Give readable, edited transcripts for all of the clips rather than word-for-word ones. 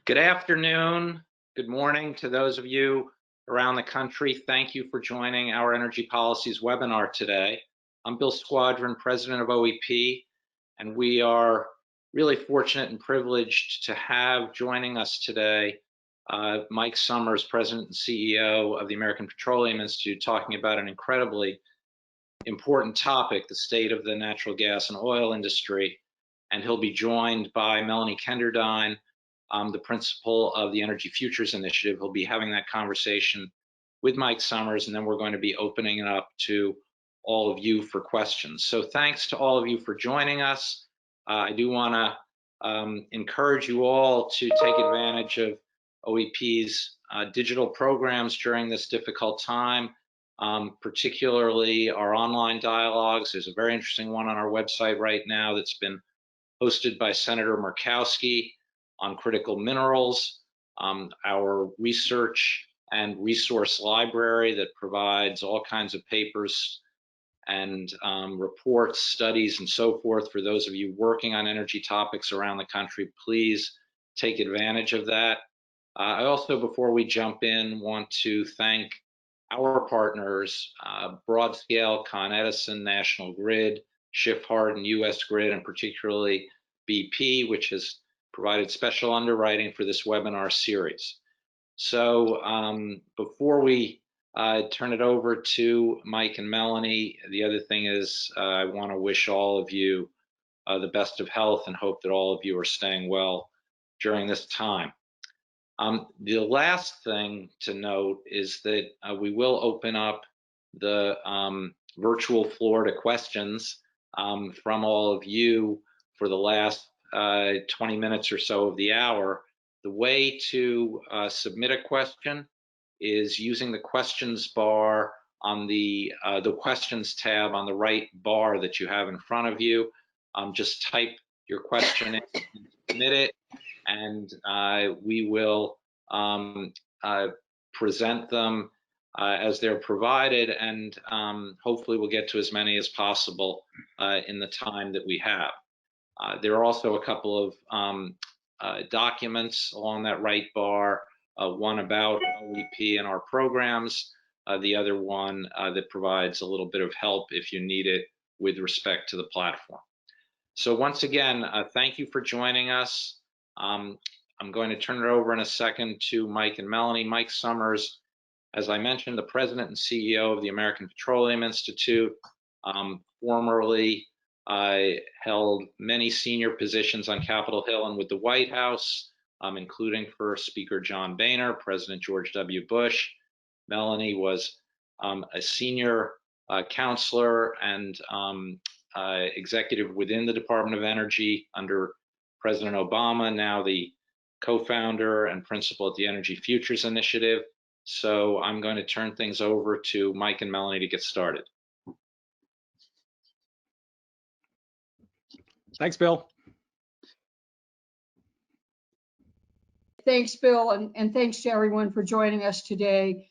Good afternoon, good morning to those of you around the country. Thank you for joining Our Energy Policies webinar today. I'm Bill Squadron, President of OEP, and we are really fortunate and privileged to have joining us today Mike Sommers, President and CEO of the American Petroleum Institute, talking about an incredibly important topic, the state of the natural gas and oil industry. And he'll be joined by Melanie Kenderdine, the principal of the Energy Futures Initiative. He'll be having that conversation with Mike Sommers, and then we're going to be opening it up to all of you for questions. So thanks to all of you for joining us. I do want to encourage you all to take advantage of OEP's digital programs during this difficult time, particularly our online dialogues. There's a very interesting one on our website right now that's been hosted by Senator Murkowski on critical minerals, our research and resource library that provides all kinds of papers and reports, studies, and so forth for those of you working on energy topics around the country. Please take advantage of that. I also, before we jump in, want to thank our partners, Broadscale, Con Edison, National Grid, Shift Hardened, US Grid, and particularly BP, which has provided special underwriting for this webinar series. So before we turn it over to Mike and Melanie, the other thing is I want to wish all of you the best of health and hope that all of you are staying well during this time. The last thing to note is that we will open up the virtual floor to questions from all of you for the last 20 minutes or so of the hour. The way to submit a question is using the questions bar on the questions tab on the right bar that you have in front of you. Just type your question in and submit it, and we will present them as they're provided, and hopefully we'll get to as many as possible in the time that we have. There are also a couple of documents along that right bar, one about OEP and our programs, the other one that provides a little bit of help if you need it with respect to the platform. So once again, thank you for joining us. I'm going to turn it over in a second to Mike and Melanie. Mike Sommers, as I mentioned, the President and CEO of the American Petroleum Institute, formerly held many senior positions on Capitol Hill and with the White House, including for Speaker John Boehner, President George W. Bush. Melanie was a senior counselor and executive within the Department of Energy under President Obama, now the co-founder and principal at the Energy Futures Initiative. So I'm going to turn things over to Mike and Melanie to get started. Thanks, Bill. Thanks, Bill, and thanks to everyone for joining us today.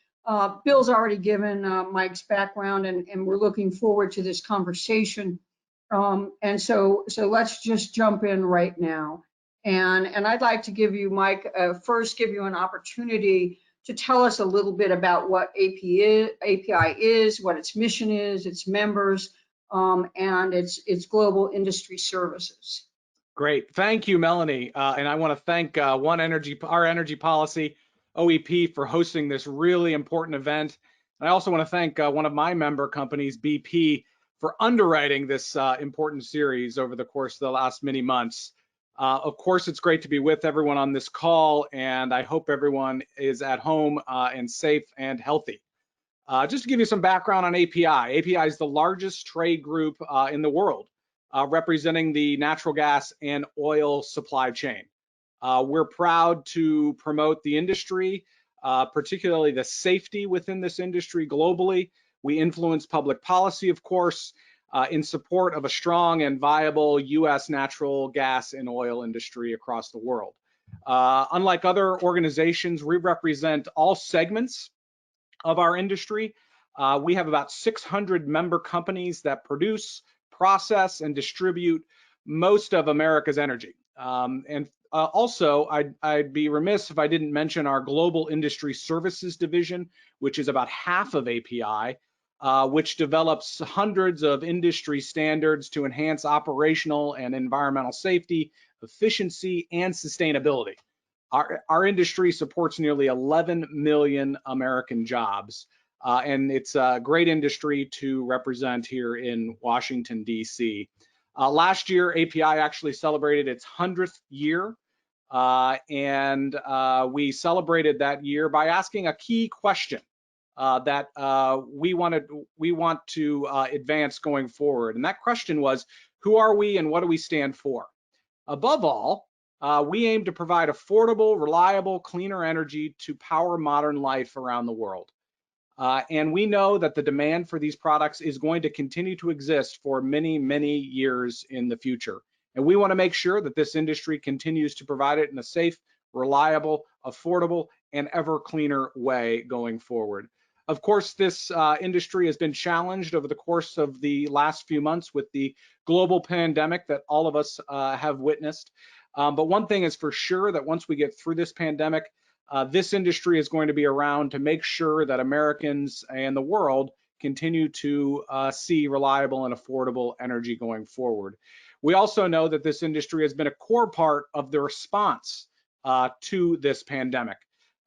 Bill's already given Mike's background, and we're looking forward to this conversation. And so let's just jump in right now. And I'd like to give you, Mike, first give you an opportunity to tell us a little bit about what API is, what its mission is, its members, and its global industry services. Great, thank you, Melanie. And I want to thank Our Energy Policy, OEP, for hosting this really important event. And I also want to thank one of my member companies, BP, for underwriting this important series over the course of the last many months. Of course, it's great to be with everyone on this call, and I hope everyone is at home and safe and healthy. Just to give you some background on API, API is the largest trade group in the world, representing the natural gas and oil supply chain. We're proud to promote the industry, particularly the safety within this industry globally. We influence public policy, of course, in support of a strong and viable U.S. natural gas and oil industry across the world. Unlike other organizations, we represent all segments of our industry. We have about 600 member companies that produce, process, and distribute most of America's energy. Also, I'd be remiss if I didn't mention our Global Industry Services Division, which is about half of API, which develops hundreds of industry standards to enhance operational and environmental safety, efficiency, and sustainability. Our industry supports nearly 11 million American jobs, and it's a great industry to represent here in Washington, D.C. Last year, API actually celebrated its 100th year, and we celebrated that year by asking a key question that we want to advance going forward. And that question was, who are we and what do we stand for? Above all, we aim to provide affordable, reliable, cleaner energy to power modern life around the world. And we know that the demand for these products is going to continue to exist for many, many years in the future. And we want to make sure that this industry continues to provide it in a safe, reliable, affordable, and ever cleaner way going forward. Of course, this industry has been challenged over the course of the last few months with the global pandemic that all of us have witnessed. But one thing is for sure, that once we get through this pandemic, this industry is going to be around to make sure that Americans and the world continue to see reliable and affordable energy going forward. We also know that this industry has been a core part of the response to this pandemic.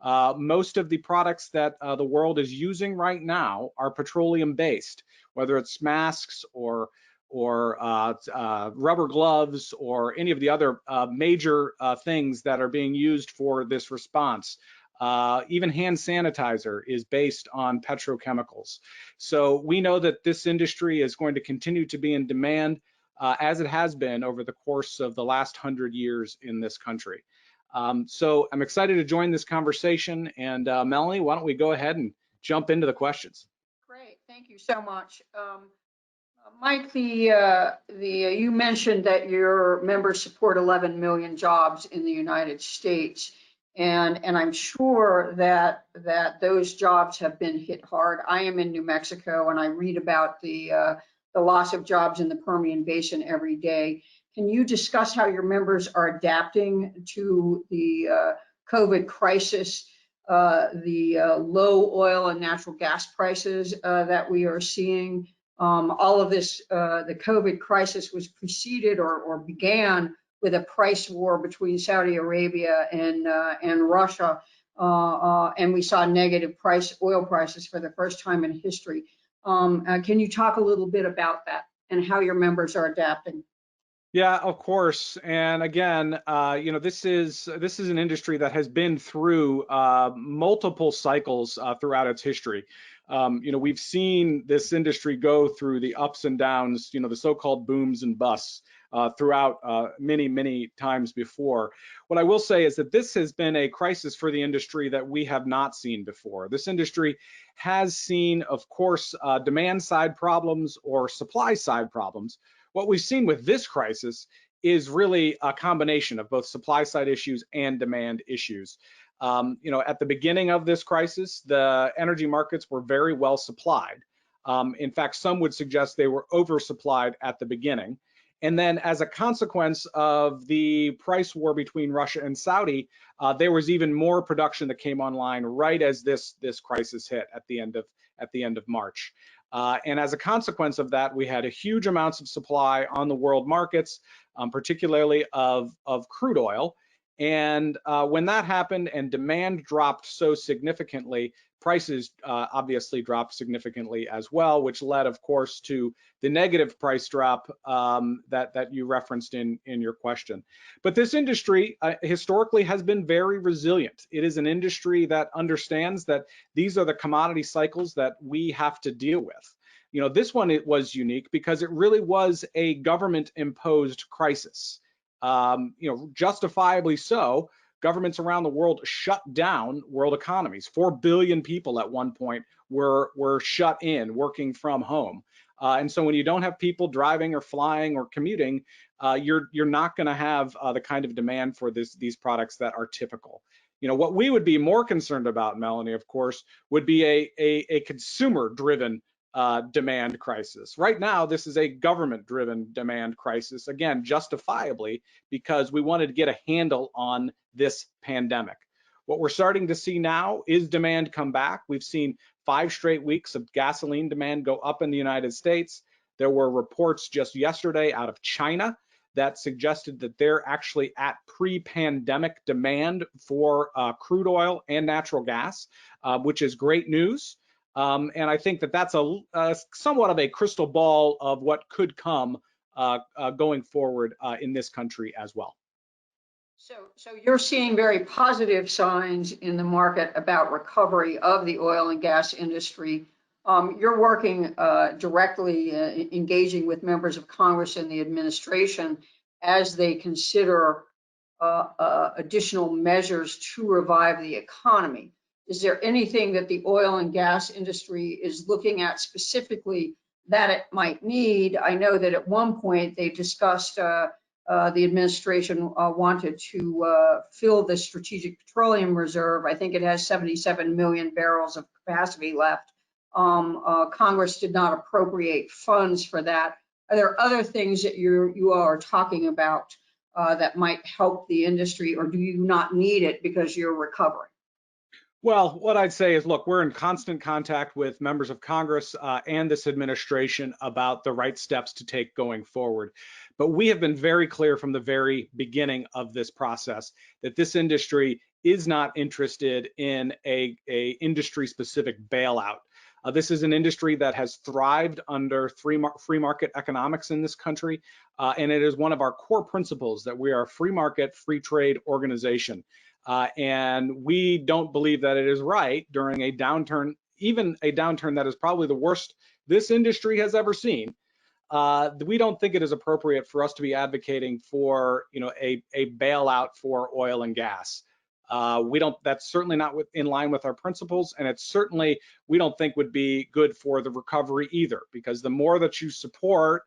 Most of the products that the world is using right now are petroleum-based, whether it's masks or rubber gloves or any of the other major things that are being used for this response. Even hand sanitizer is based on petrochemicals. So we know that this industry is going to continue to be in demand as it has been over the course of the last 100 years in this country. So I'm excited to join this conversation. And Melanie, why don't we go ahead and jump into the questions? Great, thank you so much. Mike, you mentioned that your members support 11 million jobs in the United States, and I'm sure that those jobs have been hit hard. I am in New Mexico, and I read about the loss of jobs in the Permian Basin every day. Can you discuss how your members are adapting to the COVID crisis, the low oil and natural gas prices that we are seeing? All of this, the COVID crisis was preceded or began with a price war between Saudi Arabia and Russia, and we saw negative oil prices for the first time in history. Can you talk a little bit about that and how your members are adapting? Yeah, of course. And again, this is an industry that has been through multiple cycles throughout its history. We've seen this industry go through the ups and downs, the so-called booms and busts throughout many, many times before. What I will say is that this has been a crisis for the industry that we have not seen before. This industry has seen, of course, demand side problems or supply side problems. What we've seen with this crisis is really a combination of both supply side issues and demand issues. At the beginning of this crisis, the energy markets were very well supplied. In fact, some would suggest they were oversupplied at the beginning. And then as a consequence of the price war between Russia and Saudi, there was even more production that came online right as this crisis hit at the end of March. And as a consequence of that, we had a huge amounts of supply on the world markets, particularly of crude oil. And when that happened and demand dropped so significantly, prices obviously dropped significantly as well, which led, of course, to the negative price drop that you referenced in your question. But this industry historically has been very resilient. It is an industry that understands that these are the commodity cycles that we have to deal with. This one, it was unique because it really was a government-imposed crisis. Justifiably so. Governments around the world shut down world economies. 4 billion people at one point were shut in, working from home. And so when you don't have people driving or flying or commuting, you're not going to have the kind of demand for these products that are typical. What we would be more concerned about, Melanie, of course, would be a consumer-driven demand crisis. Right now, this is a government-driven demand crisis, again, justifiably, because we wanted to get a handle on this pandemic. What we're starting to see now is demand come back. We've seen 5 straight weeks of gasoline demand go up in the United States. There were reports just yesterday out of China that suggested that they're actually at pre-pandemic demand for crude oil and natural gas, which is great news. And I think that that's a somewhat of a crystal ball of what could come going forward in this country as well. So you're seeing very positive signs in the market about recovery of the oil and gas industry. You're working directly engaging with members of Congress and the administration as they consider additional measures to revive the economy. Is there anything that the oil and gas industry is looking at specifically that it might need? I know that at one point they discussed the administration wanted to fill the Strategic Petroleum Reserve. I think it has 77 million barrels of capacity left. Congress did not appropriate funds for that. Are there other things that you all are talking about that might help the industry, or do you not need it because you're recovering? Well, what I'd say is, look, we're in constant contact with members of Congress and this administration about the right steps to take going forward. But we have been very clear from the very beginning of this process that this industry is not interested in a industry-specific bailout. This is an industry that has thrived under free market economics in this country, and it is one of our core principles that we are a free market, free trade organization. And we don't believe that it is right during a downturn, even a downturn that is probably the worst this industry has ever seen. We don't think it is appropriate for us to be advocating for, a bailout for oil and gas. That's certainly not in line with our principles, and it's certainly, we don't think would be good for the recovery either, because the more that you support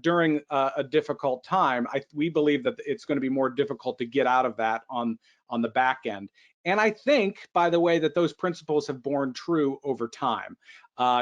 during a difficult time, we believe that it's going to be more difficult to get out of that on the back end. And I think, by the way, that those principles have borne true over time.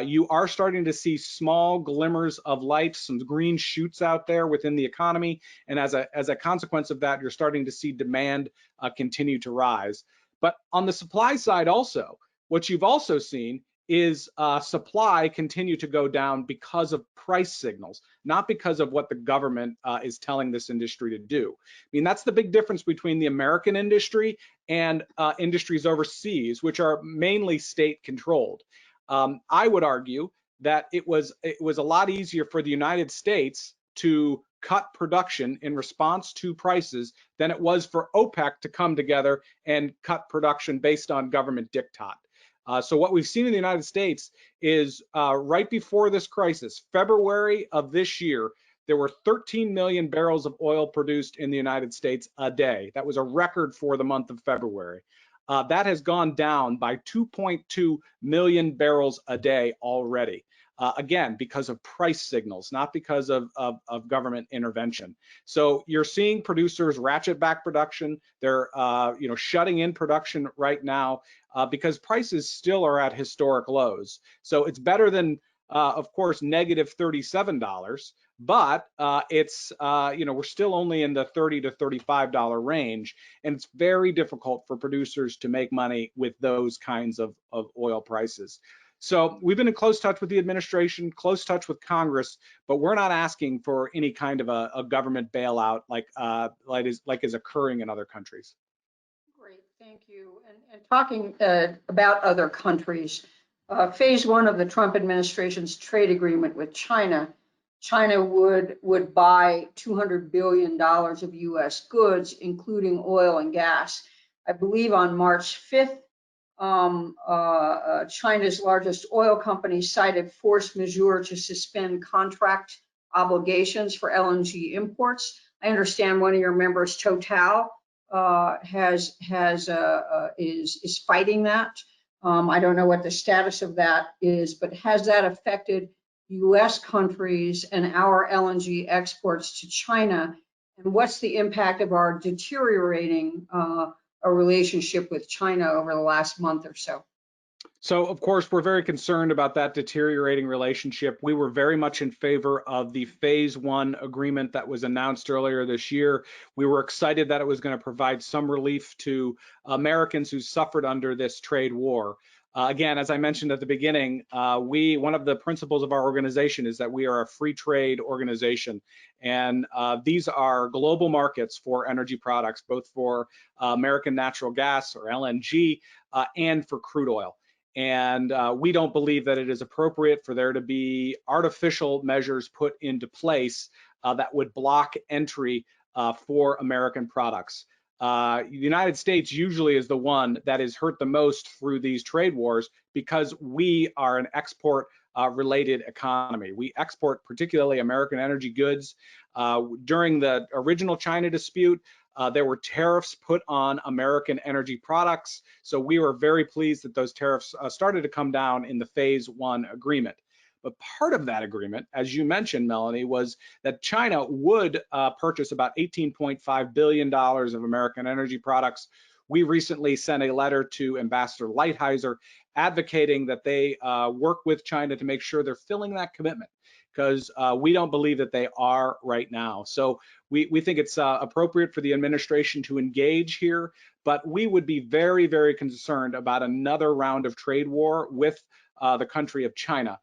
You are starting to see small glimmers of light, some green shoots out there within the economy, and as a consequence of that, you're starting to see demand continue to rise. But on the supply side also, what you've also seen is supply continue to go down because of price signals, not because of what the government is telling this industry to do. I mean, that's the big difference between the American industry and industries overseas, which are mainly state controlled. I would argue that it was a lot easier for the United States to cut production in response to prices than it was for OPEC to come together and cut production based on government diktat. So what we've seen in the United States is right before this crisis, February of this year, there were 13 million barrels of oil produced in the United States a day. That was a record for the month of February. That has gone down by 2.2 million barrels a day already. Again, because of price signals, not because of government intervention. So you're seeing producers ratchet back production. They're shutting in production right now because prices still are at historic lows. So it's better than, of course, negative $37, but it's we're still only in the $30 to $35 range, and it's very difficult for producers to make money with those kinds of oil prices. So we've been in close touch with the administration, close touch with Congress, but we're not asking for any kind of a government bailout like is occurring in other countries. Great, thank you. And talking about other countries, phase one of the Trump administration's trade agreement with China would buy $200 billion of U.S. goods, including oil and gas. I believe on March 5th, China's largest oil company cited force majeure to suspend contract obligations for LNG imports. I understand one of your members, Total, is fighting that. I don't know what the status of that is, but has that affected U.S. countries and our LNG exports to China? And what's the impact of our deteriorating a relationship with China over the last month or so? So, of course, we're very concerned about that deteriorating relationship. We were very much in favor of the phase one agreement that was announced earlier this year. We were excited that it was going to provide some relief to Americans who suffered under this trade war. Again, as I mentioned at the beginning, one of the principles of our organization is that we are a free trade organization. And these are global markets for energy products, both for American natural gas or LNG and for crude oil. And we don't believe that it is appropriate for there to be artificial measures put into place that would block entry for American products. The United States usually is the one that is hurt the most through these trade wars because we are an export related economy. We export particularly American energy goods. During the original China dispute, there were tariffs put on American energy products. So we were very pleased that those tariffs started to come down in the phase one agreement. But part of that agreement, as you mentioned, Melanie, was that China would purchase about $18.5 billion of American energy products. We recently sent a letter to Ambassador Lighthizer advocating that they work with China to make sure they're filling that commitment, because we don't believe that they are right now. So we think it's appropriate for the administration to engage here, but we would be very, very concerned about another round of trade war with the country of China,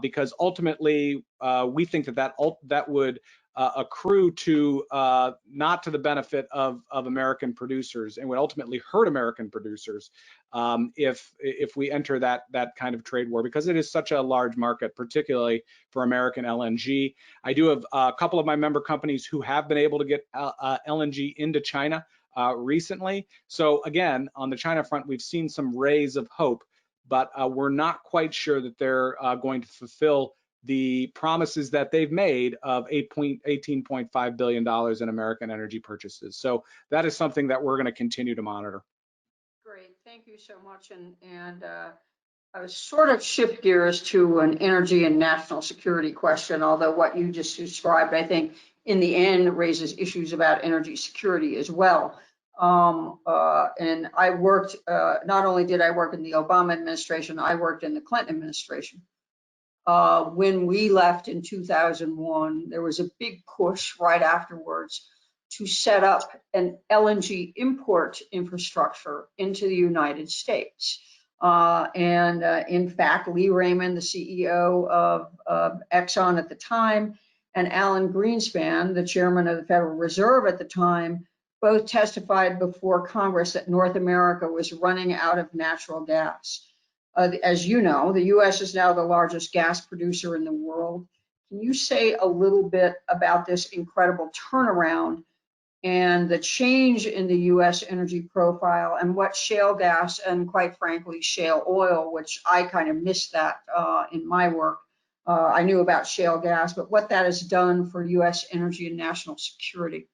because ultimately we think that would accrue to not to the benefit of American producers, and would ultimately hurt American producers if we enter that kind of trade war, because it is such a large market, particularly for American LNG. I do have a couple of my member companies who have been able to get LNG into China recently. So again, on the China front, we've seen some rays of hope, but we're not quite sure that they're going to fulfill the promises that they've made of $18.5 billion in American energy purchases. So that is something that we're going to continue to monitor. Great, thank you so much. And I was sort of shift gears to an energy and national security question, although what you just described, I think, in the end raises issues about energy security as well. And I worked, not only did I work in the Obama administration, I worked in the Clinton administration. When we left in 2001, there was a big push right afterwards to set up an LNG import infrastructure into the United States. In fact, Lee Raymond, the CEO of Exxon at the time, and Alan Greenspan, the chairman of the Federal Reserve at the time, both testified before Congress that North America was running out of natural gas. As you know, the U.S. is now the largest gas producer in the world. Can you say a little bit about this incredible turnaround and the change in the U.S. energy profile, and what shale gas and, quite frankly, shale oil, which I kind of missed that in my work. I knew about shale gas, but what that has done for U.S. energy and national security?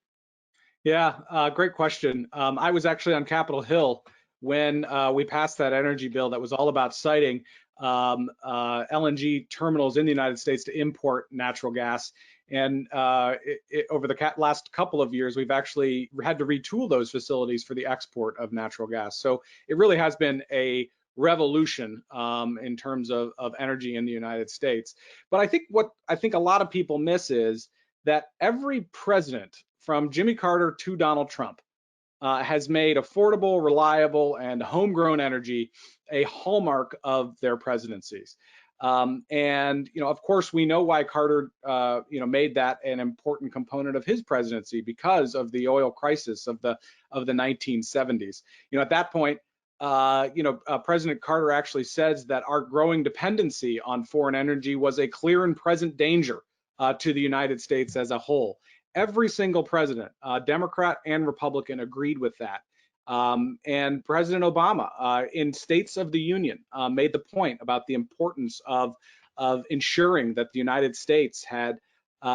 Yeah, great question. I was actually on Capitol Hill when we passed that energy bill that was all about citing LNG terminals in the United States to import natural gas. And over the last couple of years, we've actually had to retool those facilities for the export of natural gas. So it really has been a revolution in terms of energy in the United States. But I think what a lot of people miss is that every president, from Jimmy Carter to Donald Trump, has made affordable, reliable, and homegrown energy a hallmark of their presidencies. And of course, we know why Carter, made that an important component of his presidency, because of the oil crisis of the 1970s. At that point, President Carter actually says that our growing dependency on foreign energy was a clear and present danger to the United States as a whole. Every single president, Democrat and Republican, agreed with that. And President Obama, in States of the Union, made the point about the importance of ensuring that the United States had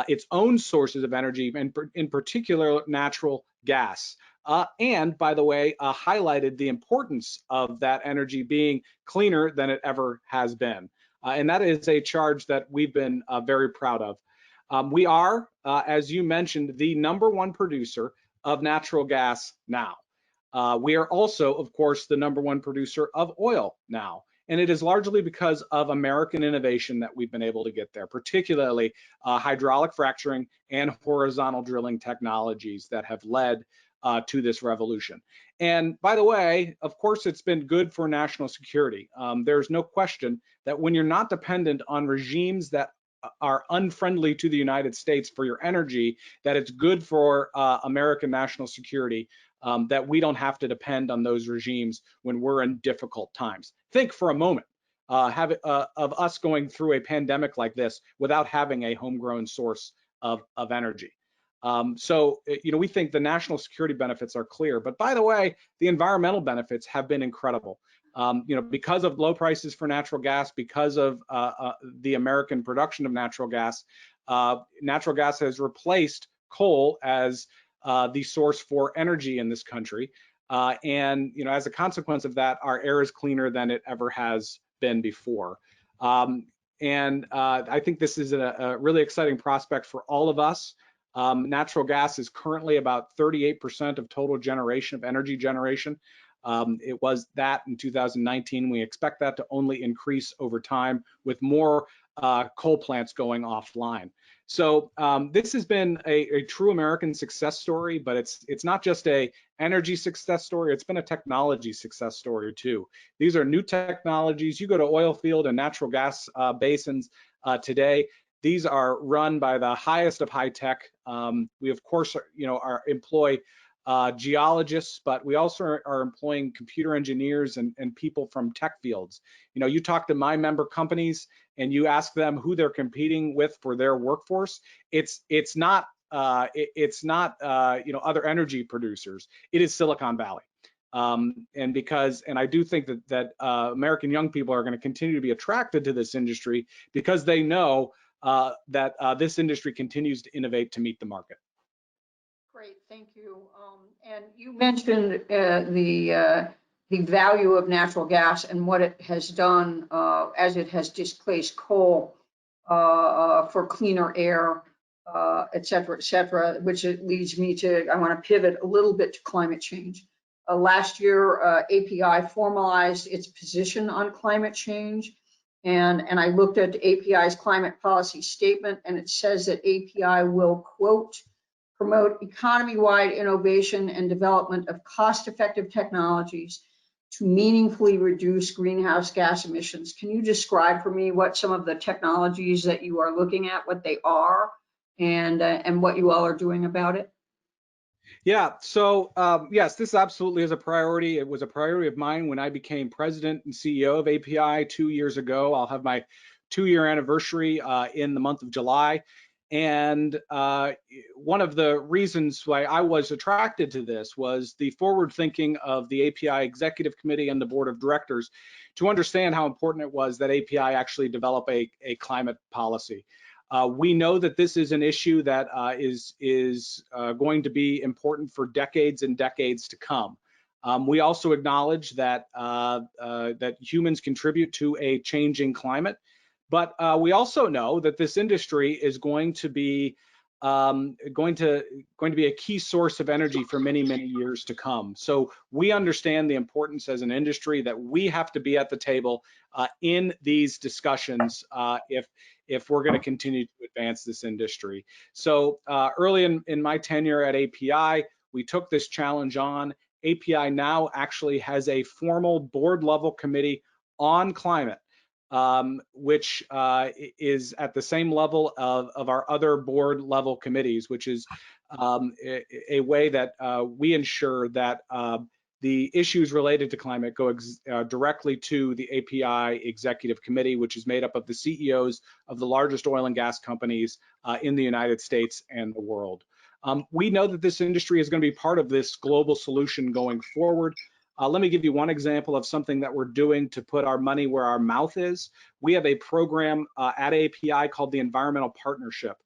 its own sources of energy, and in particular natural gas. And by the way, highlighted the importance of that energy being cleaner than it ever has been. And that is a charge that we've been very proud of. We are, as you mentioned, the #1 producer of natural gas now. We are also, of course, the #1 producer of oil now. And it is largely because of American innovation that we've been able to get there, particularly hydraulic fracturing and horizontal drilling technologies that have led to this revolution. And by the way, of course, it's been good for national security. There's no question that when you're not dependent on regimes that are unfriendly to the United States for your energy, that it's good for American national security, that we don't have to depend on those regimes when we're in difficult times. Think for a moment of us going through a pandemic like this without having a homegrown source of energy. So, we think the national security benefits are clear, but by the way, the environmental benefits have been incredible. Because of low prices for natural gas, because of the American production of natural gas has replaced coal as the source for energy in this country. And as a consequence of that, our air is cleaner than it ever has been before. And I think this is a really exciting prospect for all of us. Natural gas is currently about 38% of total generation of energy generation. It was that in 2019. We expect that to only increase over time with more coal plants going offline. So this has been a true American success story, but it's not just a energy success story, it's been a technology success story too. These are new technologies. You go to oil field and natural gas basins today, these are run by the highest of high tech. We of course employ geologists, but we also are employing computer engineers and people from tech fields. You talk to my member companies and you ask them who they're competing with for their workforce. It's not other energy producers. It is Silicon Valley. And I do think that American young people are going to continue to be attracted to this industry because they know that this industry continues to innovate to meet the market. Great, thank you. And you mentioned the value of natural gas and what it has done as it has displaced coal for cleaner air, et cetera, which leads me to, I want to pivot a little bit to climate change. Last year, API formalized its position on climate change. And I looked at API's climate policy statement, and it says that API will, quote, promote economy-wide innovation and development of cost-effective technologies to meaningfully reduce greenhouse gas emissions. Can you describe for me what some of the technologies that you are looking at, what they are, and what you all are doing about it? Yeah, so yes, this absolutely is a priority. It was a priority of mine when I became president and CEO of API 2 years ago. I'll have my 2-year anniversary in the month of July. And one of the reasons why I was attracted to this was the forward thinking of the API Executive Committee and the Board of Directors to understand how important it was that API actually develop a climate policy. We know that this is an issue that is going to be important for decades and decades to come. We also acknowledge that that humans contribute to a changing climate, but we also know that this industry is going to be a key source of energy for many, many years to come. So we understand the importance as an industry that we have to be at the table in these discussions if we're going to continue to advance this industry. So early in my tenure at API, we took this challenge on. API now actually has a formal board level committee on climate, which is at the same level of our other board level committees, which is a way that we ensure that the issues related to climate go directly to the API Executive Committee, which is made up of the CEOs of the largest oil and gas companies in the United States and the world. We know that this industry is going to be part of this global solution going forward. Let me give you one example of something that we're doing to put our money where our mouth is. We have a program at API called the Environmental Partnership.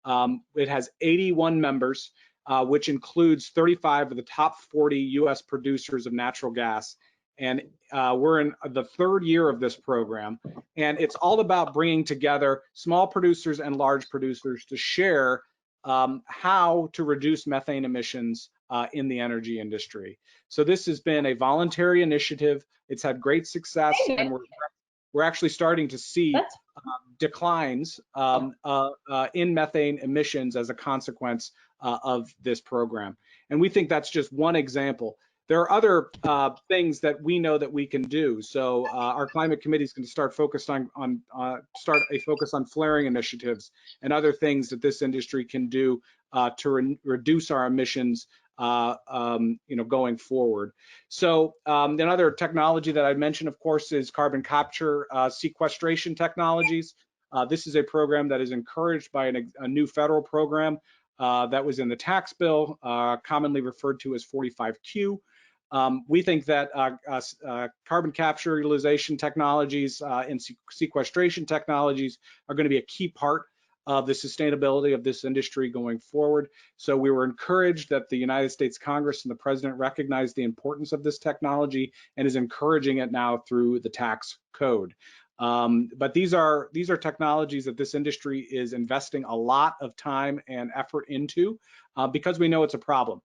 It has 81 members, which includes 35 of the top 40 US producers of natural gas. And we're in the 3rd year of this program. And it's all about bringing together small producers and large producers to share how to reduce methane emissions in the energy industry. So this has been a voluntary initiative. It's had great success, and we're actually starting to see declines in methane emissions as a consequence of this program. And we think that's just one example. There are other things that we know that we can do. So our climate committee is going to start focused on start a focus on flaring initiatives and other things that this industry can do to reduce our emissions, going forward. So another technology that I mentioned, of course, is carbon capture sequestration technologies. This is a program that is encouraged by a new federal program that was in the tax bill, commonly referred to as 45Q. We think that carbon capture utilization technologies and sequestration technologies are going to be a key part of the sustainability of this industry going forward. So we were encouraged that the United States Congress and the President recognized the importance of this technology and is encouraging it now through the tax code. But these are technologies that this industry is investing a lot of time and effort into because we know it's a problem.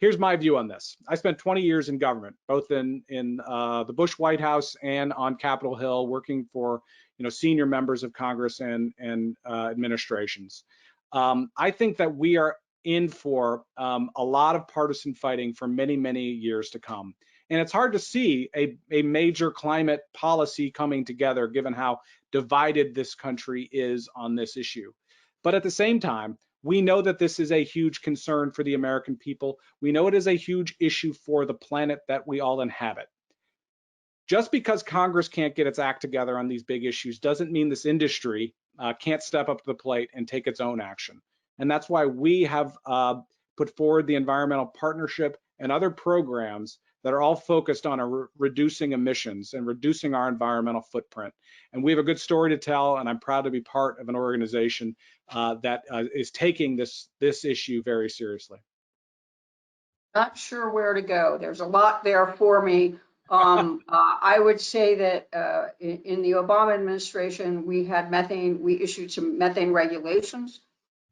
Here's my view on this. I spent 20 years in government, both in the Bush White House and on Capitol Hill, working for senior members of Congress and administrations. I think that we are in for a lot of partisan fighting for many, many years to come. And it's hard to see a major climate policy coming together given how divided this country is on this issue. But at the same time, we know that this is a huge concern for the American people. We know it is a huge issue for the planet that we all inhabit. Just because Congress can't get its act together on these big issues doesn't mean this industry can't step up to the plate and take its own action. And that's why we have put forward the Environmental Partnership and other programs that are all focused on reducing emissions and reducing our environmental footprint. And we have a good story to tell, and I'm proud to be part of an organization that is taking this issue very seriously. Not sure where to go. There's a lot there for me. I would say that in the Obama administration, we issued some methane regulations.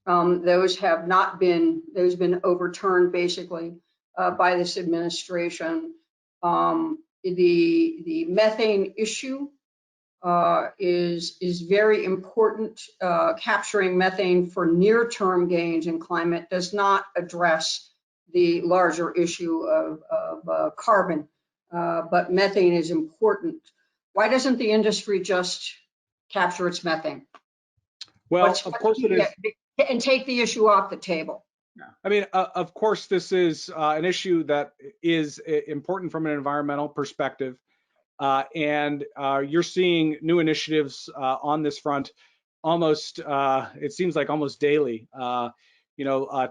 Those have not been, been overturned basically by this administration. The methane issue is very important. Capturing methane for near-term gains in climate does not address the larger issue of carbon, but methane is important. Why doesn't the industry just capture its methane? Well, of course it is. And take the issue off the table. I mean, of course, this is an issue that is important from an environmental perspective. And you're seeing new initiatives on this front almost, it seems like almost daily.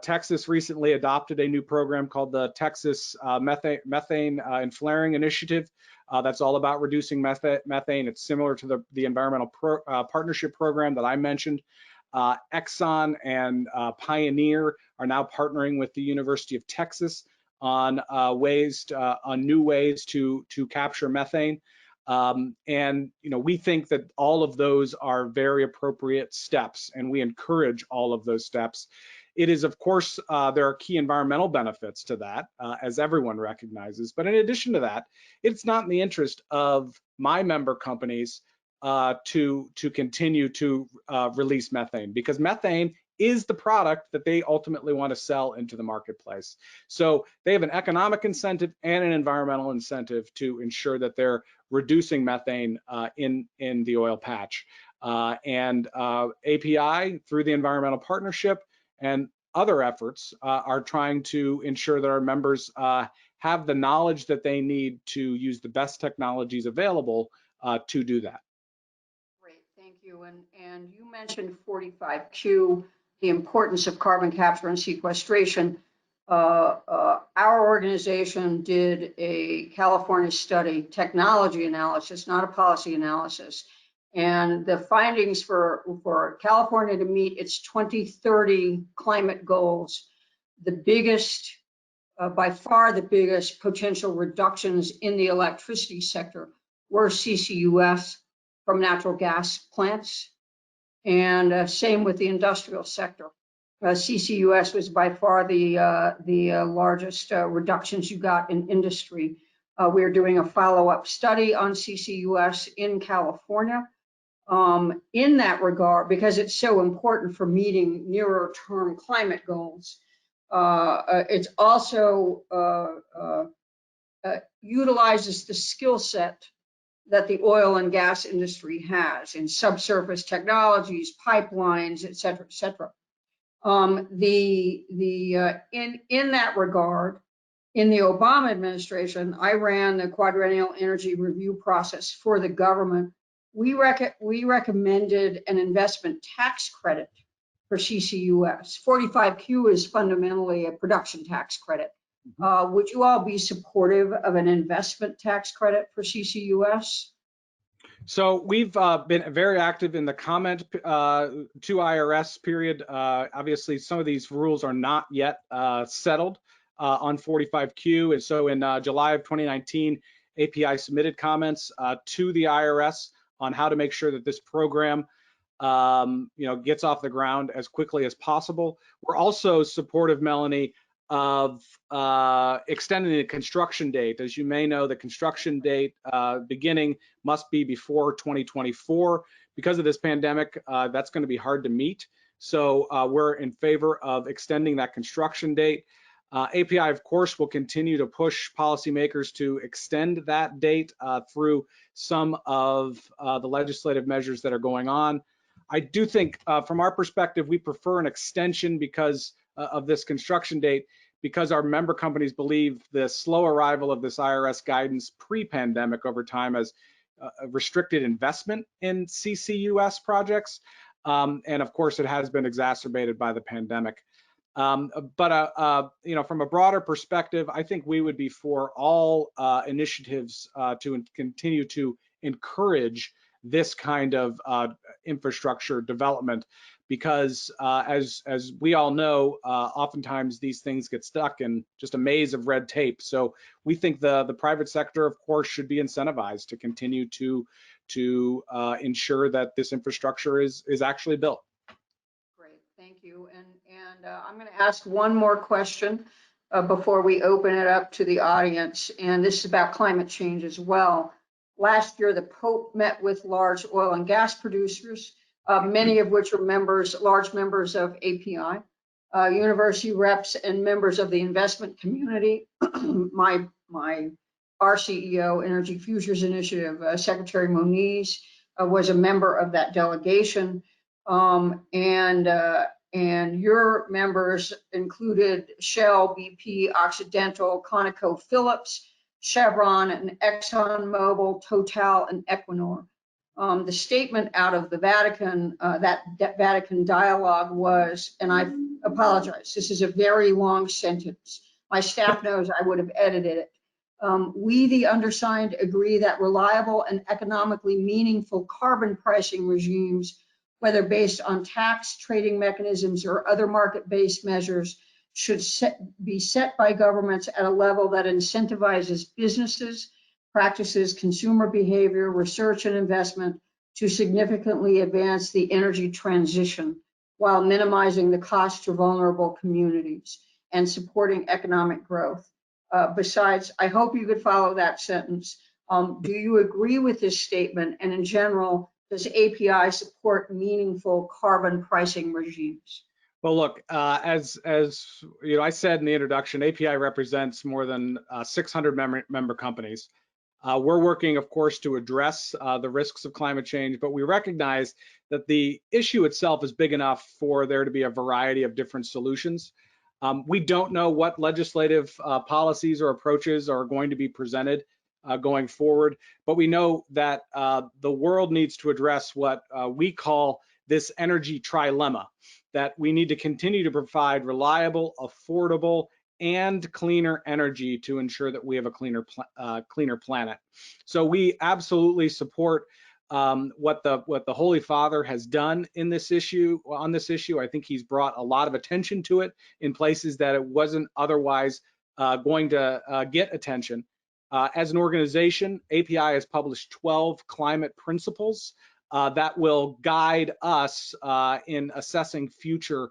Texas recently adopted a new program called the Texas Methane and Flaring Initiative. That's all about reducing methane. It's similar to the Environmental Partnership Program that I mentioned. Exxon and Pioneer are now partnering with the University of Texas on new ways to capture methane. And we think that all of those are very appropriate steps, and we encourage all of those steps. It is, of course, there are key environmental benefits to that, as everyone recognizes. But in addition to that, it's not in the interest of my member companies to continue to release methane, because methane is the product that they ultimately want to sell into the marketplace. So they have an economic incentive and an environmental incentive to ensure that they're reducing methane in the oil patch. And API, through the Environmental Partnership and other efforts, are trying to ensure that our members have the knowledge that they need to use the best technologies available to do that. Great, thank you. And you mentioned 45Q, the importance of carbon capture and sequestration. Our organization did a California study, technology analysis, not a policy analysis. And the findings for California to meet its 2030 climate goals, the biggest, by far the biggest potential reductions in the electricity sector were CCUS from natural gas plants, and same with the industrial sector. CCUS was by far the largest reductions you got in industry. We're doing a follow-up study on CCUS in California. In that regard, because it's so important for meeting nearer term climate goals. It's also utilizes the skill set that the oil and gas industry has in subsurface technologies, pipelines, et cetera, et cetera. In that regard, in the Obama administration, I ran the quadrennial energy review process for the government. We recommended an investment tax credit for CCUS. 45Q is fundamentally a production tax credit. Would you all be supportive of an investment tax credit for CCUS? So we've been very active in the comment to IRS period. Obviously, some of these rules are not yet settled on 45Q. And so in July of 2019, API submitted comments to the IRS on how to make sure that this program gets off the ground as quickly as possible. We're also supportive, Melanie, of extending the construction date. As you may know, the construction date beginning must be before 2024. Because of this pandemic, that's going to be hard to meet. So we're in favor of extending that construction date. API, of course, will continue to push policymakers to extend that date through some of the legislative measures that are going on. I do think, from our perspective, we prefer an extension because of this construction date, because our member companies believe the slow arrival of this IRS guidance pre-pandemic over time has restricted investment in CCUS projects. And of course, it has been exacerbated by the pandemic. From a broader perspective, I think we would be for all initiatives to continue to encourage this kind of infrastructure development, because as we all know, oftentimes these things get stuck in just a maze of red tape. So we think the private sector, of course, should be incentivized to continue to ensure that this infrastructure is actually built. Great, thank you. And I'm going to ask one more question before we open it up to the audience, and this is about climate change as well. Last year, the Pope met with large oil and gas producers, many of which are large members of API, university reps, and members of the investment community. Our CEO, Energy Futures Initiative, Secretary Moniz, was a member of that delegation, and your members included Shell, BP, Occidental, ConocoPhillips, Chevron, and ExxonMobil, Total, and Equinor. The statement out of the Vatican, that Vatican dialogue was, and I apologize, this is a very long sentence. My staff knows I would have edited it. We, the undersigned, agree that reliable and economically meaningful carbon pricing regimes, whether based on tax, trading mechanisms, or other market-based measures, should be set by governments at a level that incentivizes businesses, practices, consumer behavior, research, and investment to significantly advance the energy transition while minimizing the cost to vulnerable communities and supporting economic growth. Besides, I hope you could follow that sentence. Do you agree with this statement? And in general, does API support meaningful carbon pricing regimes? Well, look, as you know, I said in the introduction, API represents more than 600 member companies. We're working, of course, to address the risks of climate change, but we recognize that the issue itself is big enough for there to be a variety of different solutions. We don't know what legislative policies or approaches are going to be presented going forward, but we know that the world needs to address what we call this energy trilemma, that we need to continue to provide reliable, affordable, and cleaner energy to ensure that we have a cleaner planet. So we absolutely support what the Holy Father has done in this issue. On this issue, I think he's brought a lot of attention to it in places that it wasn't otherwise going to get attention. As an organization, API has published 12 climate principles that will guide us in assessing future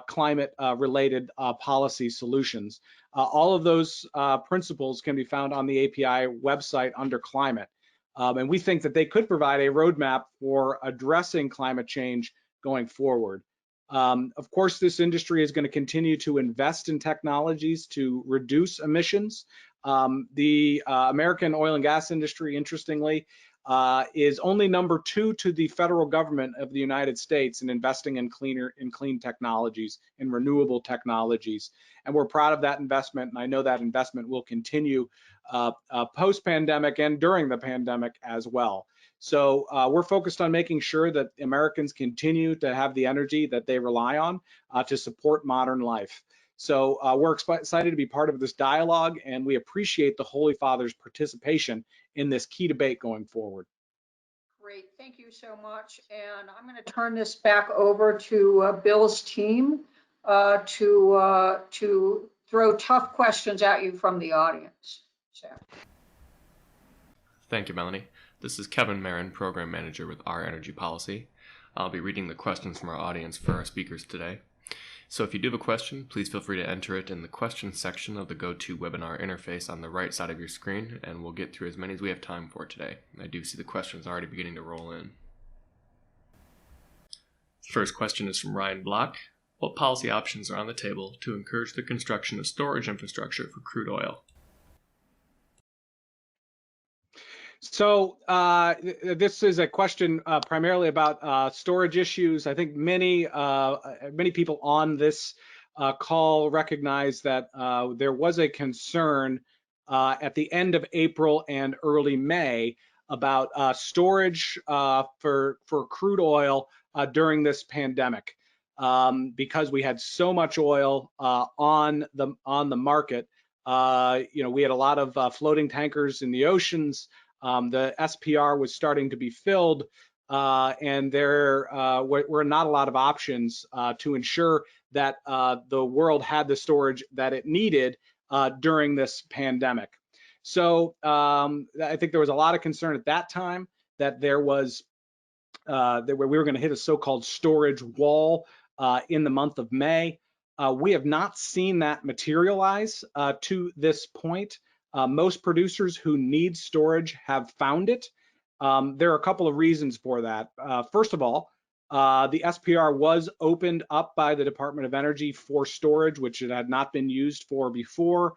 climate-related policy solutions. All of those principles can be found on the API website under climate. And we think that they could provide a roadmap for addressing climate change going forward. Of course, this industry is going to continue to invest in technologies to reduce emissions. The American oil and gas industry, interestingly, is only number 2 to the federal government of the United States in investing in clean technologies, in renewable technologies. And we're proud of that investment, and I know that investment will continue post-pandemic and during the pandemic as well. So we're focused on making sure that Americans continue to have the energy that they rely on to support modern life. So we're excited to be part of this dialogue, and we appreciate the Holy Father's participation in this key debate going forward. Great, thank you so much. And I'm going to turn this back over to Bill's team to throw tough questions at you from the audience. So. Thank you, Melanie. This is Kevin Marin, Program Manager with Our Energy Policy. I'll be reading the questions from our audience for our speakers today. So if you do have a question, please feel free to enter it in the questions section of the GoToWebinar interface on the right side of your screen, and we'll get through as many as we have time for today. I do see the questions already beginning to roll in. First question is from Ryan Block. What policy options are on the table to encourage the construction of storage infrastructure for crude oil? So this is a question primarily about storage issues. I think many people on this call recognize that there was a concern at the end of April and early May about storage for crude oil during this pandemic, because we had so much oil on the market. We had a lot of floating tankers in the oceans. The SPR was starting to be filled, and there were not a lot of options to ensure that the world had the storage that it needed during this pandemic. So I think there was a lot of concern at that time that we were going to hit a so-called storage wall in the month of May. We have not seen that materialize to this point. Most producers who need storage have found it. There are a couple of reasons for that. First of all, the SPR was opened up by the Department of Energy for storage, which it had not been used for before.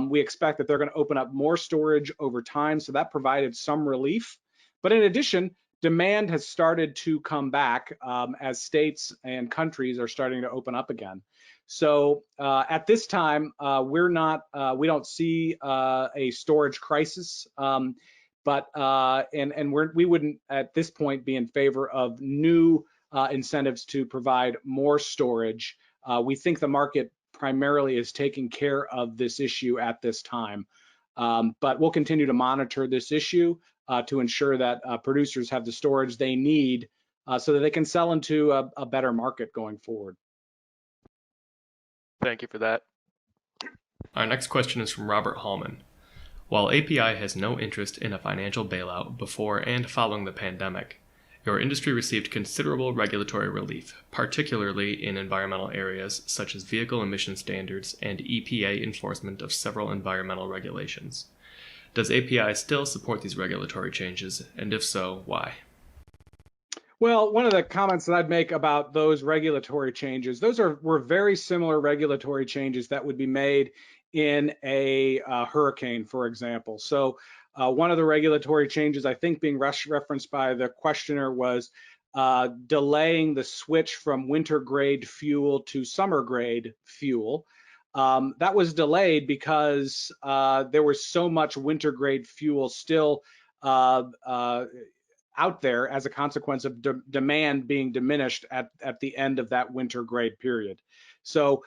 We expect that they're going to open up more storage over time, so that provided some relief. But in addition, demand has started to come back as states and countries are starting to open up again. So at this time, we don't see a storage crisis, but we wouldn't at this point be in favor of new incentives to provide more storage. We think the market primarily is taking care of this issue at this time, but we'll continue to monitor this issue to ensure that producers have the storage they need so that they can sell into a better market going forward. Thank you for that. Our next question is from Robert Hallman. While API has no interest in a financial bailout before and following the pandemic, your industry received considerable regulatory relief, particularly in environmental areas such as vehicle emission standards and EPA enforcement of several environmental regulations. Does API still support these regulatory changes, and if so, why? Well, one of the comments that I'd make about those regulatory changes, were very similar regulatory changes that would be made in a hurricane, for example. So one of the regulatory changes I think being referenced by the questioner was delaying the switch from winter grade fuel to summer grade fuel. That was delayed because there was so much winter grade fuel still out there as a consequence of demand being diminished at the end of that winter grade period. So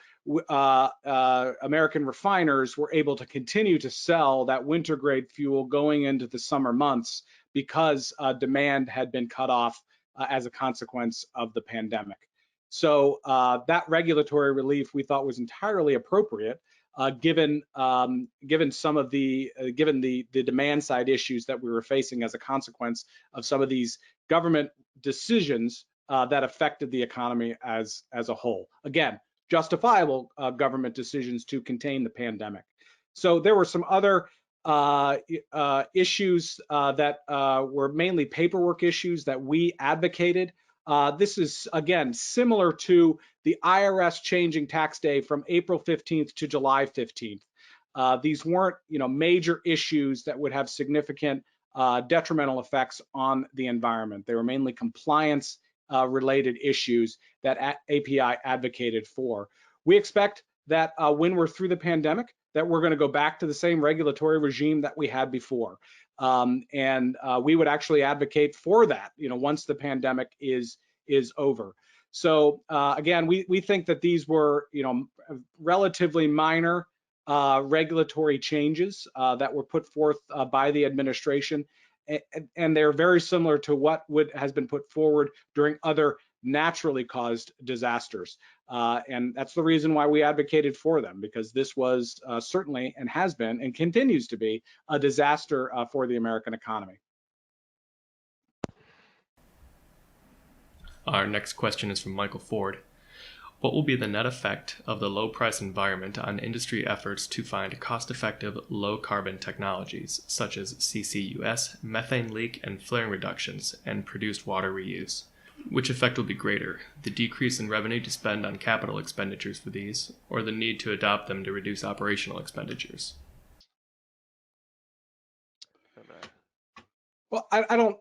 American refiners were able to continue to sell that winter grade fuel going into the summer months because demand had been cut off as a consequence of the pandemic. So that regulatory relief we thought was entirely appropriate, given some of the demand side issues that we were facing as a consequence of some of these government decisions that affected the economy as a whole. Again, justifiable government decisions to contain the pandemic. So there were some other issues that were mainly paperwork issues that we advocated. This is, again, similar to the IRS changing tax day from April 15th to July 15th. These weren't, major issues that would have significant detrimental effects on the environment. They were mainly compliance related issues that API advocated for. We expect that when we're through the pandemic, that we're going to go back to the same regulatory regime that we had before. We would actually advocate for that, once the pandemic is over. So again, we think that these were, relatively minor regulatory changes that were put forth by the administration, and they're very similar to what has been put forward during other naturally caused disasters. And that's the reason why we advocated for them, because this was certainly, and has been and continues to be, a disaster for the American economy. Our next question is from Michael Ford. What will be the net effect of the low price environment on industry efforts to find cost-effective, low-carbon technologies, such as CCUS, methane leak and flaring reductions, and produced water reuse? Which effect will be greater, the decrease in revenue to spend on capital expenditures for these, or the need to adopt them to reduce operational expenditures? Well, I don't.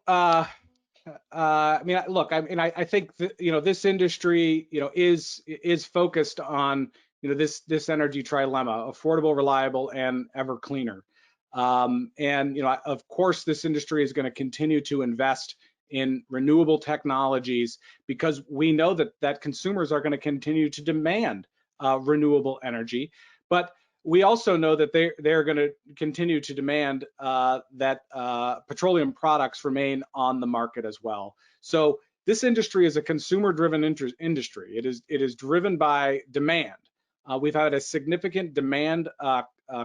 I think that, this industry, is focused on, this energy trilemma: affordable, reliable, and ever cleaner. Of course, this industry is going to continue to invest in renewable technologies, because we know that consumers are going to continue to demand renewable energy. But we also know that they're going to continue to demand that petroleum products remain on the market as well. So this industry is a consumer-driven industry. It is driven by demand. We've had a significant demand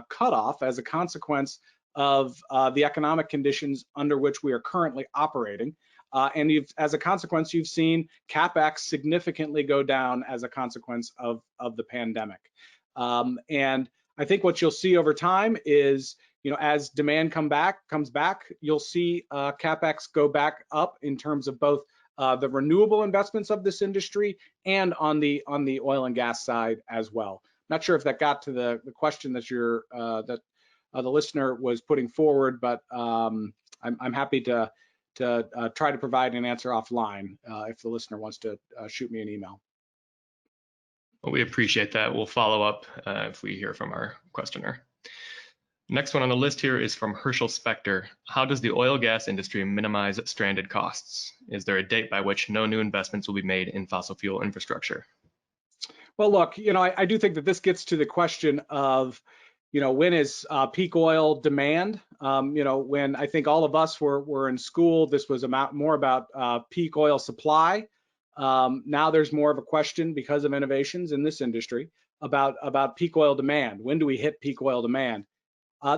cutoff as a consequence of the economic conditions under which we are currently operating. As a consequence, you've seen CapEx significantly go down as a consequence of the pandemic. And I think what you'll see over time is, as demand comes back, you'll see CapEx go back up in terms of both the renewable investments of this industry and on the oil and gas side as well. Not sure if that got to the question that the listener was putting forward, but I'm happy to try to provide an answer offline if the listener wants to shoot me an email. Well, we appreciate that. We'll follow up if we hear from our questioner. Next one on the list here is from Herschel Spector. How does the oil gas industry minimize stranded costs? Is there a date by which no new investments will be made in fossil fuel infrastructure? Well, look, I do think that this gets to the question of, when is peak oil demand? When I think all of us were in school, this was more about peak oil supply. Now there's more of a question, because of innovations in this industry, about peak oil demand. When do we hit peak oil demand?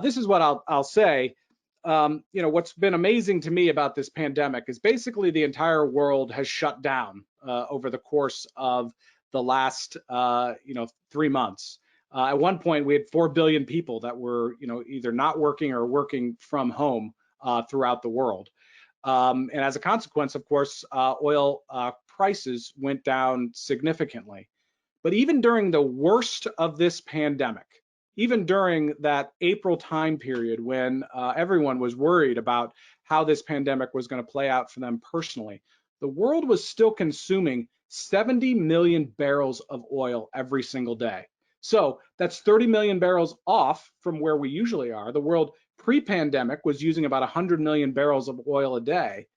This is what I'll say. What's been amazing to me about this pandemic is basically the entire world has shut down over the course of the last 3 months. At one point, we had 4 billion people that were either not working or working from home throughout the world. And as a consequence, of course, oil prices went down significantly. But even during the worst of this pandemic, even during that April time period when everyone was worried about how this pandemic was going to play out for them personally, the world was still consuming 70 million barrels of oil every single day. So that's 30 million barrels off from where we usually are. The world pre-pandemic was using about 100 million barrels of oil a day.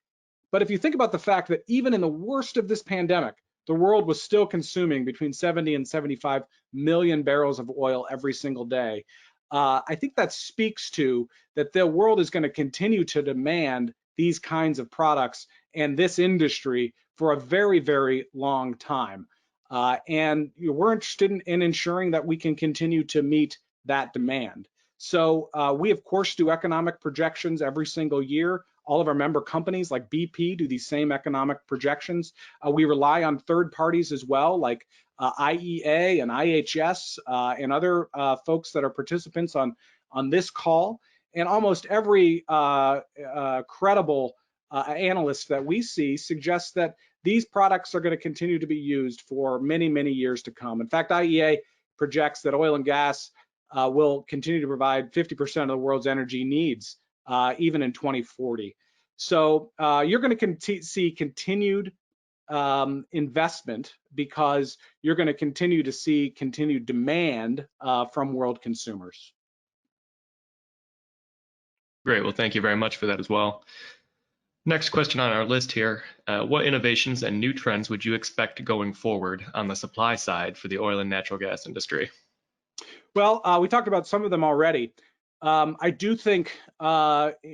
But if you think about the fact that even in the worst of this pandemic, the world was still consuming between 70 and 75 million barrels of oil every single day, I think that speaks to that the world is going to continue to demand these kinds of products and this industry for a very, very long time. And we're interested in ensuring that we can continue to meet that demand. So we, of course, do economic projections every single year. All of our member companies like BP do these same economic projections. We rely on third parties as well, like IEA and IHS and other folks that are participants on this call. And almost every credible analyst that we see suggests that these products are going to continue to be used for many, many years to come. In fact, IEA projects that oil and gas will continue to provide 50% of the world's energy needs, even in 2040. So you're going to see continued investment because you're going to continue to see continued demand from world consumers. Great. Well, thank you very much for that as well. Next question on our list here. What innovations and new trends would you expect going forward on the supply side for the oil and natural gas industry? Well, we talked about some of them already. I do think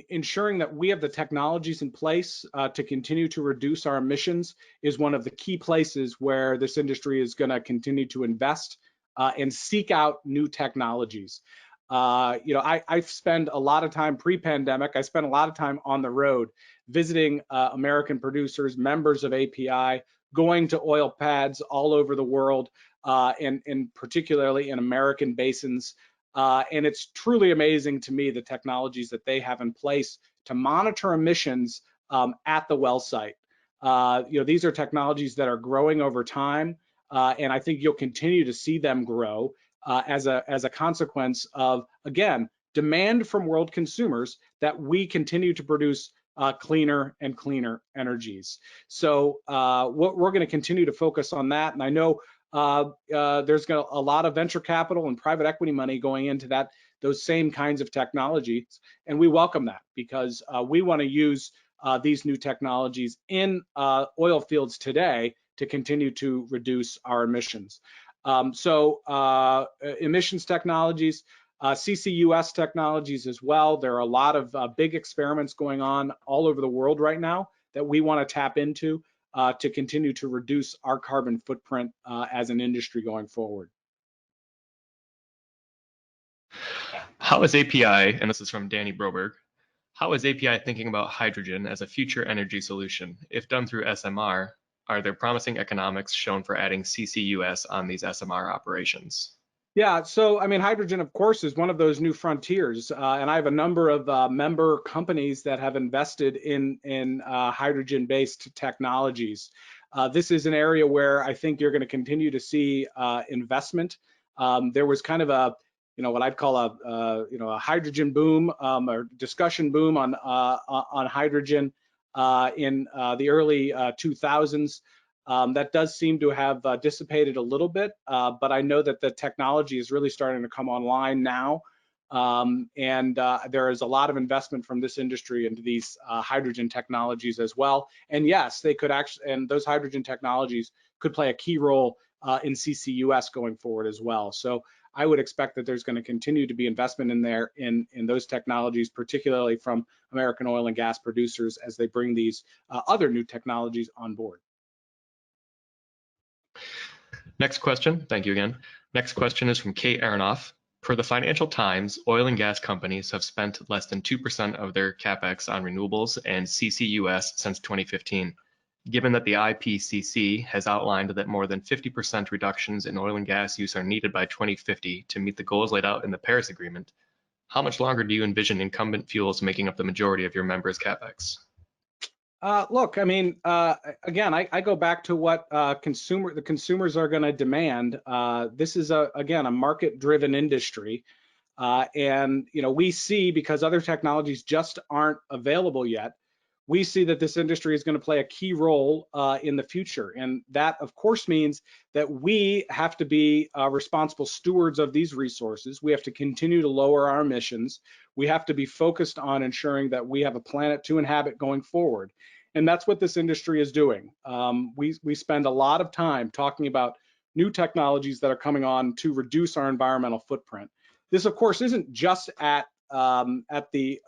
ensuring that we have the technologies in place to continue to reduce our emissions is one of the key places where this industry is going to continue to invest and seek out new technologies. I spend a lot of time pre-pandemic. I spent a lot of time on the road visiting American producers, members of API, going to oil pads all over the world, and particularly in American basins. And it's truly amazing to me the technologies that they have in place to monitor emissions at the well site. These are technologies that are growing over time, and I think you'll continue to see them grow as a consequence of, again, demand from world consumers that we continue to produce cleaner and cleaner energies. So we're going to continue to focus on that, and I know there's a lot of venture capital and private equity money going into those same kinds of technologies, and we welcome that because we want to use these new technologies in oil fields today to continue to reduce our emissions. Emissions technologies, CCUS technologies as well. There are a lot of big experiments going on all over the world right now that we want to tap into to continue to reduce our carbon footprint as an industry going forward. How is API, and this is from Danny Broberg, how is API thinking about hydrogen as a future energy solution? If done through SMR, are there promising economics shown for adding CCUS on these SMR operations? Yeah, so I mean, hydrogen, of course, is one of those new frontiers, and I have a number of member companies that have invested in hydrogen-based technologies. This is an area where I think you're going to continue to see investment. There was kind of what I'd call a hydrogen boom or discussion boom on hydrogen in the early 2000s. That does seem to have dissipated a little bit, but I know that the technology is really starting to come online now, and there is a lot of investment from this industry into these hydrogen technologies as well. And yes, they could actually, and those hydrogen technologies could play a key role in CCUS going forward as well. So I would expect that there's going to continue to be investment in those technologies, particularly from American oil and gas producers as they bring these other new technologies on board. Next question, thank you again. Next question is from Kate Aronoff. Per the Financial Times, oil and gas companies have spent less than 2% of their capex on renewables and CCUS since 2015. Given that the IPCC has outlined that more than 50% reductions in oil and gas use are needed by 2050 to meet the goals laid out in the Paris Agreement, how much longer do you envision incumbent fuels making up the majority of your members' capex? Look, I mean, again, I go back to what the consumers are going to demand. This is again a market-driven industry, and we see, because other technologies just aren't available yet, we see that this industry is going to play a key role in the future, and that of course means that we have to be responsible stewards of these resources. We have to continue to lower our emissions. We have to be focused on ensuring that we have a planet to inhabit going forward. And that's what this industry is doing. We spend a lot of time talking about new technologies that are coming on to reduce our environmental footprint. This, of course, isn't just at the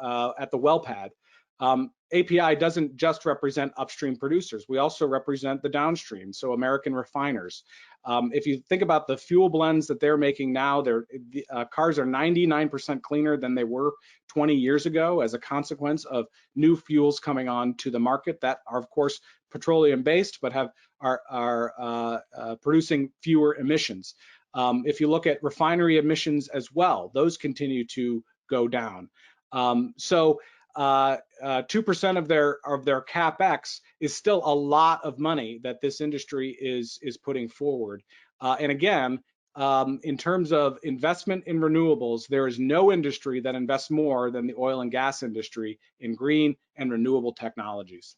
well pad. API doesn't just represent upstream producers. We also represent the downstream, so American refiners. If you think about the fuel blends that they're making now, cars are 99% cleaner than they were 20 years ago as a consequence of new fuels coming on to the market that are, of course, petroleum-based, but are producing fewer emissions. If you look at refinery emissions as well, those continue to go down. 2% of their capex is still a lot of money that this industry is putting forward. And again, in terms of investment in renewables, there is no industry that invests more than the oil and gas industry in green and renewable technologies.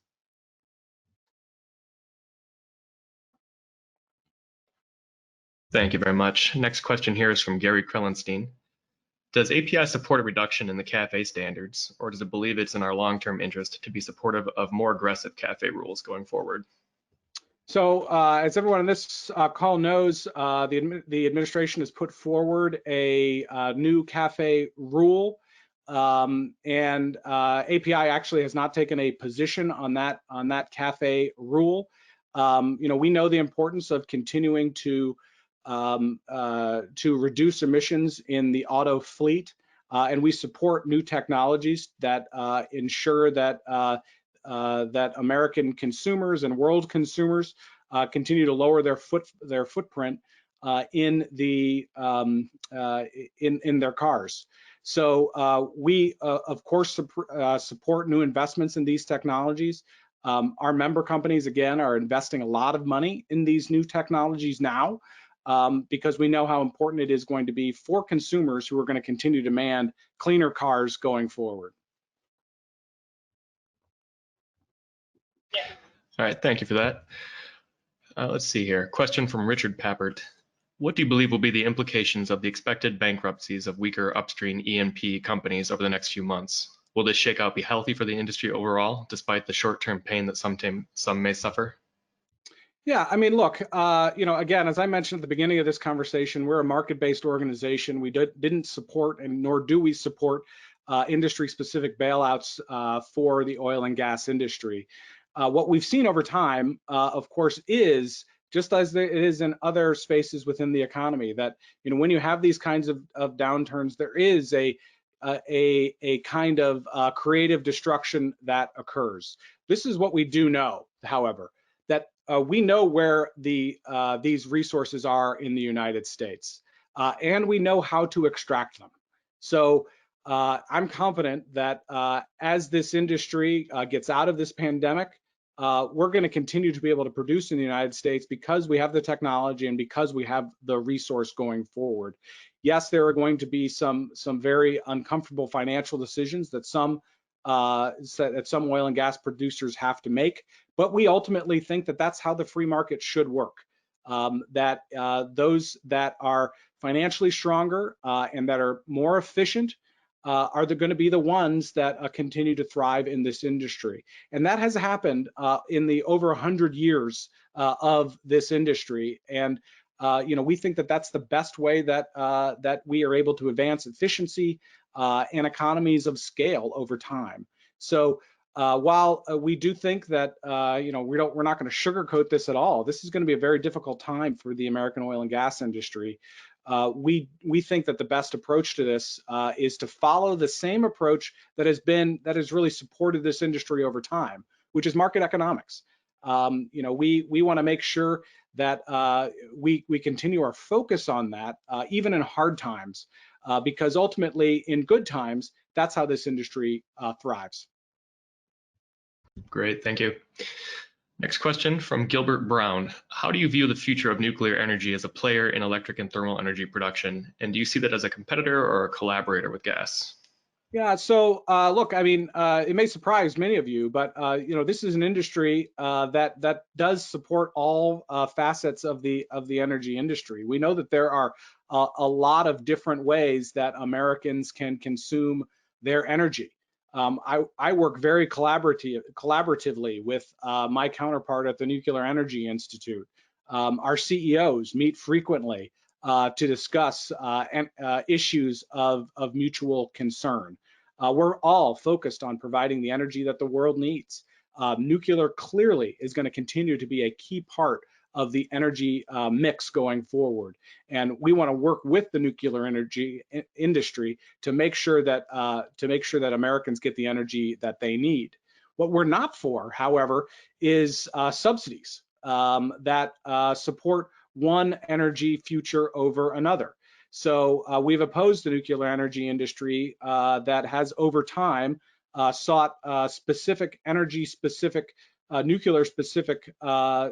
Thank you very much. Next question here is from Gary Krellenstein. Does API support a reduction in the CAFE standards, or does it believe it's in our long-term interest to be supportive of more aggressive CAFE rules going forward? So as everyone on this call knows, the administration has put forward a new CAFE rule, and API actually has not taken a position on that CAFE rule. We know the importance of continuing to reduce emissions in the auto fleet, and we support new technologies that ensure that that American consumers and world consumers continue to lower their footprint in their cars. So we of course support new investments in these technologies. Our member companies again are investing a lot of money in these new technologies now. Because we know how important it is going to be for consumers who are going to continue to demand cleaner cars going forward. All right, thank you for that. Let's see here. Question from Richard Pappert. What do you believe will be the implications of the expected bankruptcies of weaker upstream E&P companies over the next few months? Will this shakeout be healthy for the industry overall, despite the short-term pain that some may suffer? Yeah, I mean, look, again, as I mentioned at the beginning of this conversation, we're a market-based organization. We didn't support, and nor do we support industry-specific bailouts for the oil and gas industry. What we've seen over time, of course, is just as it is in other spaces within the economy, that when you have these kinds of downturns, there is a kind of creative destruction that occurs. This is what we do know, however, that we know where these resources are in the United States, and we know how to extract them. So I'm confident that as this industry gets out of this pandemic, we're going to continue to be able to produce in the United States because we have the technology and because we have the resource going forward. Yes, there are going to be some very uncomfortable financial decisions that some oil and gas producers have to make, but we ultimately think that that's how the free market should work. That those that are financially stronger and that are more efficient are going to be the ones that continue to thrive in this industry. And that has happened in the over 100 years of this industry. And we think that that's the best way that we are able to advance efficiency and economies of scale over time. So while we do think that we're not going to sugarcoat this at all, this is going to be a very difficult time for the American oil and gas industry. We think that the best approach to this is to follow the same approach that has really supported this industry over time, which is market economics. We want to make sure that we continue our focus on that even in hard times, because ultimately in good times, that's how this industry thrives. Great, thank you. Next question from Gilbert Brown. How do you view the future of nuclear energy as a player in electric and thermal energy production? And do you see that as a competitor or a collaborator with gas? Yeah, so look, I mean, it may surprise many of you, but this is an industry that does support all facets of the energy industry. We know that there are a lot of different ways that Americans can consume their energy. I work very collaboratively with my counterpart at the Nuclear Energy Institute. Our CEOs meet frequently to discuss issues of mutual concern. We're all focused on providing the energy that the world needs. Nuclear clearly is going to continue to be a key part of the energy mix going forward, and we want to work with the nuclear energy industry to make sure that Americans get the energy that they need. What we're not for, however, is subsidies that support one energy future over another. So we've opposed the nuclear energy industry that has over time sought specific energy-specific, nuclear-specific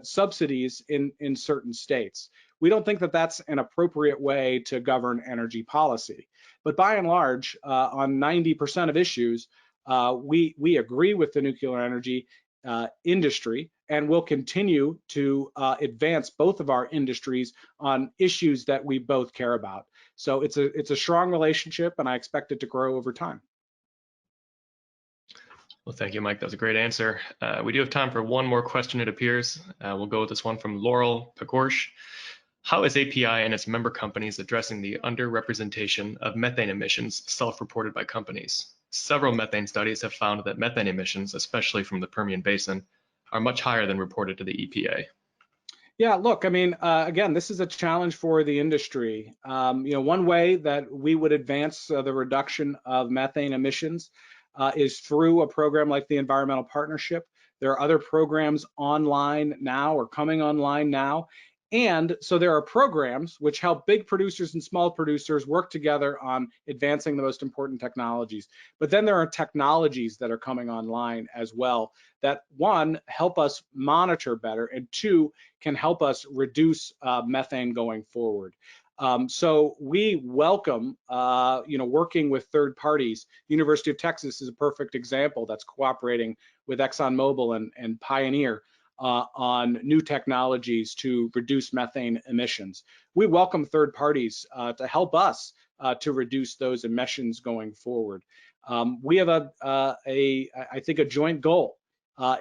subsidies in certain states. We don't think that that's an appropriate way to govern energy policy. But by and large, on 90% of issues, we agree with the nuclear energy industry, and we'll continue to advance both of our industries on issues that we both care about. So it's a strong relationship, and I expect it to grow over time. Well, thank you, Mike. That was a great answer. We do have time for one more question, it appears. We'll go with this one from Laurel Pagorsh. How is API and its member companies addressing the underrepresentation of methane emissions self-reported by companies? Several methane studies have found that methane emissions, especially from the Permian Basin, are much higher than reported to the EPA. Yeah, look, I mean, again, this is a challenge for the industry. One way that we would advance the reduction of methane emissions is through a program like the Environmental Partnership. There are other programs online now or coming online now. And so there are programs which help big producers and small producers work together on advancing the most important technologies. But then there are technologies that are coming online as well that, one, help us monitor better, and two, can help us reduce methane going forward. So we welcome, working with third parties. The University of Texas is a perfect example that's cooperating with ExxonMobil and Pioneer on new technologies to reduce methane emissions. We welcome third parties to help us to reduce those emissions going forward. We have I think a joint goal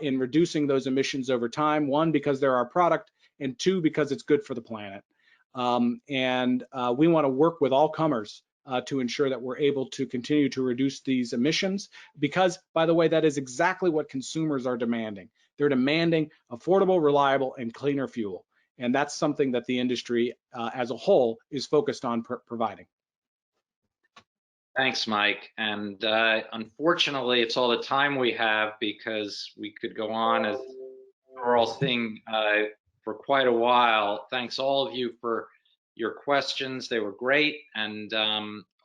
in reducing those emissions over time. One, because they're our product, and two, because it's good for the planet. We want to work with all comers to ensure that we're able to continue to reduce these emissions, because, by the way, that is exactly what consumers are demanding. They're demanding affordable, reliable, and cleaner fuel. And that's something that the industry as a whole is focused on providing. Thanks, Mike. And unfortunately, it's all the time we have, because we could go on as we're all seeing for quite a while. Thanks all of you for your questions. They were great. And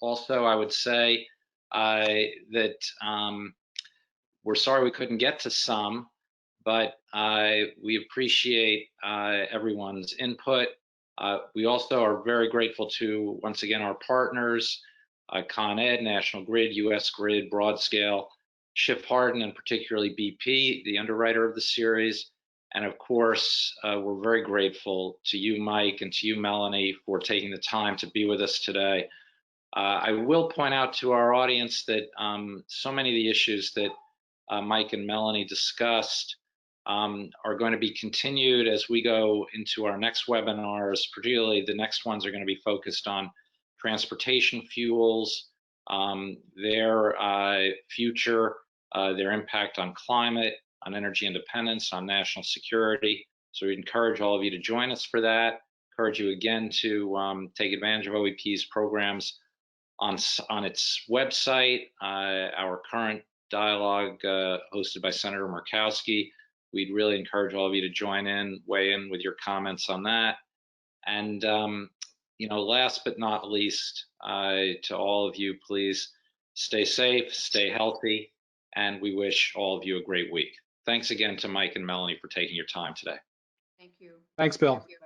also, I would say that we're sorry we couldn't get to some, but we appreciate everyone's input. We also are very grateful to, once again, our partners, Con Ed, National Grid, US Grid, Broadscale, Schiff Hardin, and particularly BP, the underwriter of the series. And of course, we're very grateful to you, Mike, and to you, Melanie, for taking the time to be with us today. I will point out to our audience that so many of the issues that Mike and Melanie discussed are going to be continued as we go into our next webinars. Particularly, the next ones are going to be focused on transportation fuels, their future, their impact on climate, on energy independence, on national security. So we encourage all of you to join us for that. Encourage you again to take advantage of OEP's programs on its website. Our current dialogue hosted by Senator Murkowski. We'd really encourage all of you to join in, weigh in with your comments on that. And last but not least, to all of you, please stay safe, stay healthy, and we wish all of you a great week. Thanks again to Mike and Melanie for taking your time today. Thank you. Thanks, Bill. Thank you.